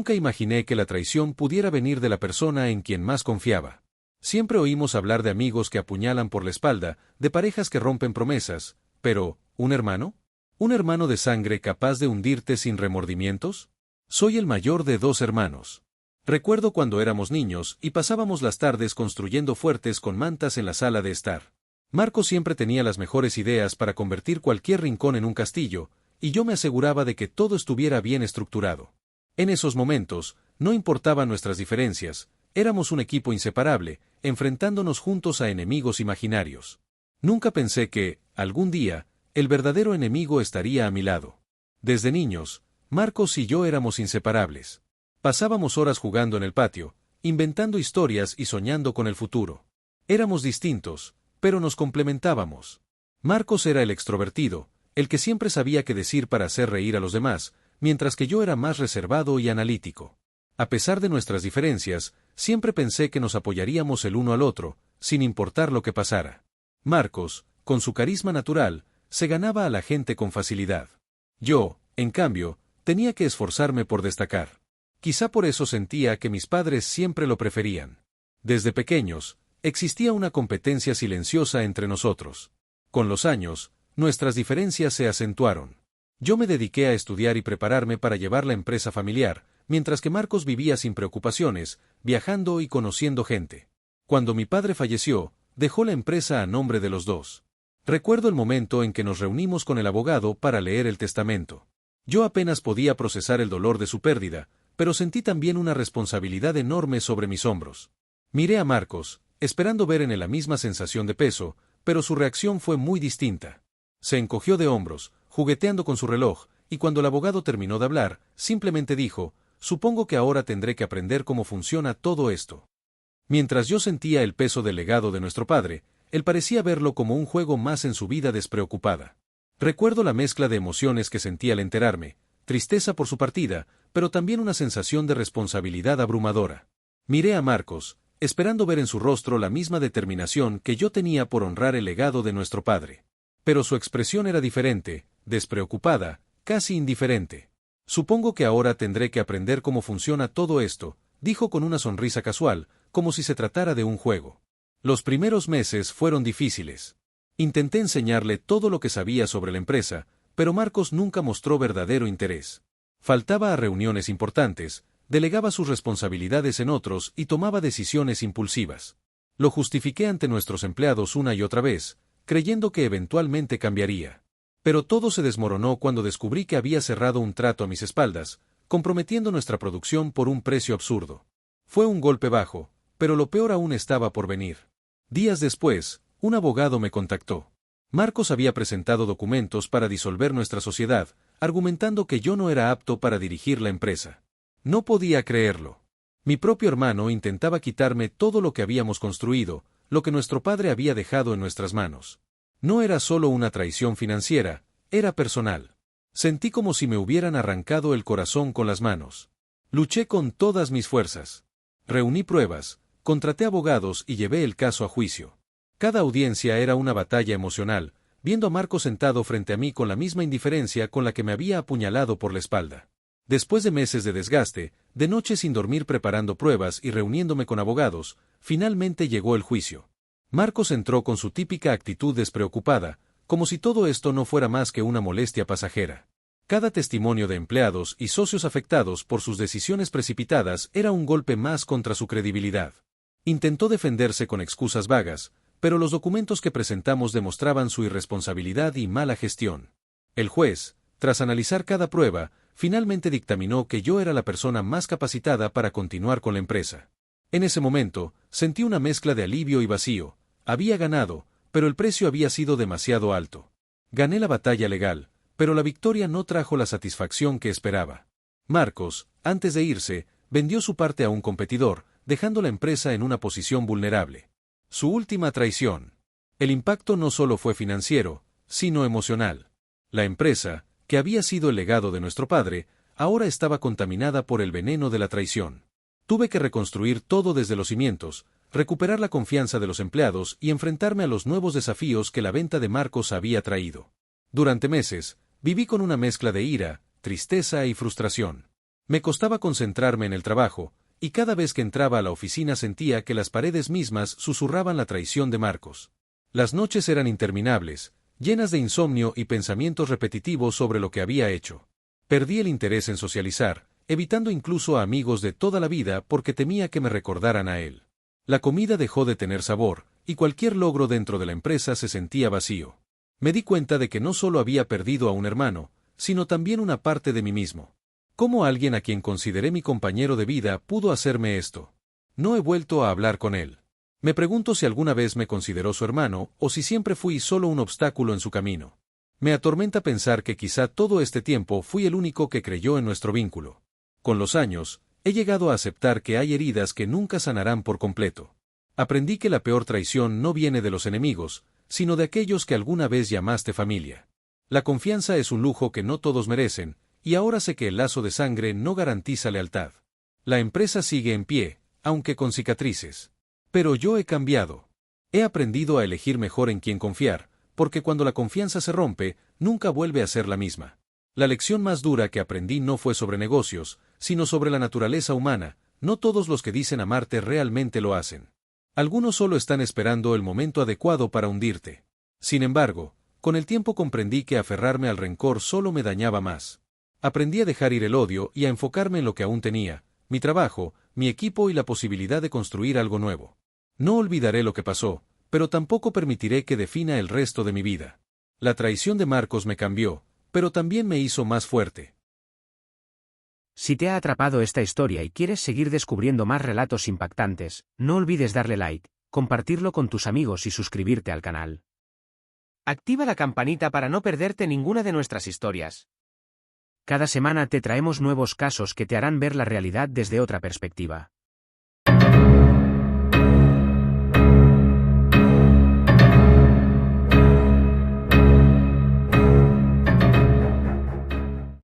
Nunca imaginé que la traición pudiera venir de la persona en quien más confiaba. Siempre oímos hablar de amigos que apuñalan por la espalda, de parejas que rompen promesas, pero, ¿un hermano? ¿Un hermano de sangre capaz de hundirte sin remordimientos? Soy el mayor de 2 hermanos. Recuerdo cuando éramos niños y pasábamos las tardes construyendo fuertes con mantas en la sala de estar. Marcos siempre tenía las mejores ideas para convertir cualquier rincón en un castillo, y yo me aseguraba de que todo estuviera bien estructurado. En esos momentos, no importaban nuestras diferencias, éramos un equipo inseparable, enfrentándonos juntos a enemigos imaginarios. Nunca pensé que, algún día, el verdadero enemigo estaría a mi lado. Desde niños, Marcos y yo éramos inseparables. Pasábamos horas jugando en el patio, inventando historias y soñando con el futuro. Éramos distintos, pero nos complementábamos. Marcos era el extrovertido, el que siempre sabía qué decir para hacer reír a los demás, mientras que yo era más reservado y analítico. A pesar de nuestras diferencias, siempre pensé que nos apoyaríamos el uno al otro, sin importar lo que pasara. Marcos, con su carisma natural, se ganaba a la gente con facilidad. Yo, en cambio, tenía que esforzarme por destacar. Quizá por eso sentía que mis padres siempre lo preferían. Desde pequeños, existía una competencia silenciosa entre nosotros. Con los años, nuestras diferencias se acentuaron. Yo me dediqué a estudiar y prepararme para llevar la empresa familiar, mientras que Marcos vivía sin preocupaciones, viajando y conociendo gente. Cuando mi padre falleció, dejó la empresa a nombre de los dos. Recuerdo el momento en que nos reunimos con el abogado para leer el testamento. Yo apenas podía procesar el dolor de su pérdida, pero sentí también una responsabilidad enorme sobre mis hombros. Miré a Marcos, esperando ver en él la misma sensación de peso, pero su reacción fue muy distinta. Se encogió de hombros, jugueteando con su reloj, y cuando el abogado terminó de hablar, simplemente dijo: «Supongo que ahora tendré que aprender cómo funciona todo esto». Mientras yo sentía el peso del legado de nuestro padre, él parecía verlo como un juego más en su vida despreocupada. Recuerdo la mezcla de emociones que sentí al enterarme, tristeza por su partida, pero también una sensación de responsabilidad abrumadora. Miré a Marcos, esperando ver en su rostro la misma determinación que yo tenía por honrar el legado de nuestro padre. Pero su expresión era diferente, despreocupada, casi indiferente. «Supongo que ahora tendré que aprender cómo funciona todo esto», dijo con una sonrisa casual, como si se tratara de un juego. Los primeros meses fueron difíciles. Intenté enseñarle todo lo que sabía sobre la empresa, pero Marcos nunca mostró verdadero interés. Faltaba a reuniones importantes, delegaba sus responsabilidades en otros y tomaba decisiones impulsivas. Lo justifiqué ante nuestros empleados una y otra vez, creyendo que eventualmente cambiaría. Pero todo se desmoronó cuando descubrí que había cerrado un trato a mis espaldas, comprometiendo nuestra producción por un precio absurdo. Fue un golpe bajo, pero lo peor aún estaba por venir. Días después, un abogado me contactó. Marcos había presentado documentos para disolver nuestra sociedad, argumentando que yo no era apto para dirigir la empresa. No podía creerlo. Mi propio hermano intentaba quitarme todo lo que habíamos construido, lo que nuestro padre había dejado en nuestras manos. No era solo una traición financiera, era personal. Sentí como si me hubieran arrancado el corazón con las manos. Luché con todas mis fuerzas. Reuní pruebas, contraté abogados y llevé el caso a juicio. Cada audiencia era una batalla emocional, viendo a Marcos sentado frente a mí con la misma indiferencia con la que me había apuñalado por la espalda. Después de meses de desgaste, de noche sin dormir preparando pruebas y reuniéndome con abogados, finalmente llegó el juicio. Marcos entró con su típica actitud despreocupada, como si todo esto no fuera más que una molestia pasajera. Cada testimonio de empleados y socios afectados por sus decisiones precipitadas era un golpe más contra su credibilidad. Intentó defenderse con excusas vagas, pero los documentos que presentamos demostraban su irresponsabilidad y mala gestión. El juez, tras analizar cada prueba, finalmente dictaminó que yo era la persona más capacitada para continuar con la empresa. En ese momento, sentí una mezcla de alivio y vacío. Había ganado, pero el precio había sido demasiado alto. Gané la batalla legal, pero la victoria no trajo la satisfacción que esperaba. Marcos, antes de irse, vendió su parte a un competidor, dejando la empresa en una posición vulnerable. Su última traición. El impacto no solo fue financiero, sino emocional. La empresa, que había sido el legado de nuestro padre, ahora estaba contaminada por el veneno de la traición. Tuve que reconstruir todo desde los cimientos, recuperar la confianza de los empleados y enfrentarme a los nuevos desafíos que la venta de Marcos había traído. Durante meses, viví con una mezcla de ira, tristeza y frustración. Me costaba concentrarme en el trabajo, y cada vez que entraba a la oficina sentía que las paredes mismas susurraban la traición de Marcos. Las noches eran interminables, llenas de insomnio y pensamientos repetitivos sobre lo que había hecho. Perdí el interés en socializar, evitando incluso a amigos de toda la vida porque temía que me recordaran a él. La comida dejó de tener sabor, y cualquier logro dentro de la empresa se sentía vacío. Me di cuenta de que no solo había perdido a un hermano, sino también una parte de mí mismo. ¿Cómo alguien a quien consideré mi compañero de vida pudo hacerme esto? No he vuelto a hablar con él. Me pregunto si alguna vez me consideró su hermano o si siempre fui solo un obstáculo en su camino. Me atormenta pensar que quizá todo este tiempo fui el único que creyó en nuestro vínculo. Con los años, he llegado a aceptar que hay heridas que nunca sanarán por completo. Aprendí que la peor traición no viene de los enemigos, sino de aquellos que alguna vez llamaste familia. La confianza es un lujo que no todos merecen, y ahora sé que el lazo de sangre no garantiza lealtad. La empresa sigue en pie, aunque con cicatrices. Pero yo he cambiado. He aprendido a elegir mejor en quién confiar, porque cuando la confianza se rompe, nunca vuelve a ser la misma. La lección más dura que aprendí no fue sobre negocios, sino sobre la naturaleza humana. No todos los que dicen amarte realmente lo hacen. Algunos solo están esperando el momento adecuado para hundirte. Sin embargo, con el tiempo comprendí que aferrarme al rencor solo me dañaba más. Aprendí a dejar ir el odio y a enfocarme en lo que aún tenía, mi trabajo, mi equipo y la posibilidad de construir algo nuevo. No olvidaré lo que pasó, pero tampoco permitiré que defina el resto de mi vida. La traición de Marcos me cambió, pero también me hizo más fuerte. Si te ha atrapado esta historia y quieres seguir descubriendo más relatos impactantes, no olvides darle like, compartirlo con tus amigos y suscribirte al canal. Activa la campanita para no perderte ninguna de nuestras historias. Cada semana te traemos nuevos casos que te harán ver la realidad desde otra perspectiva.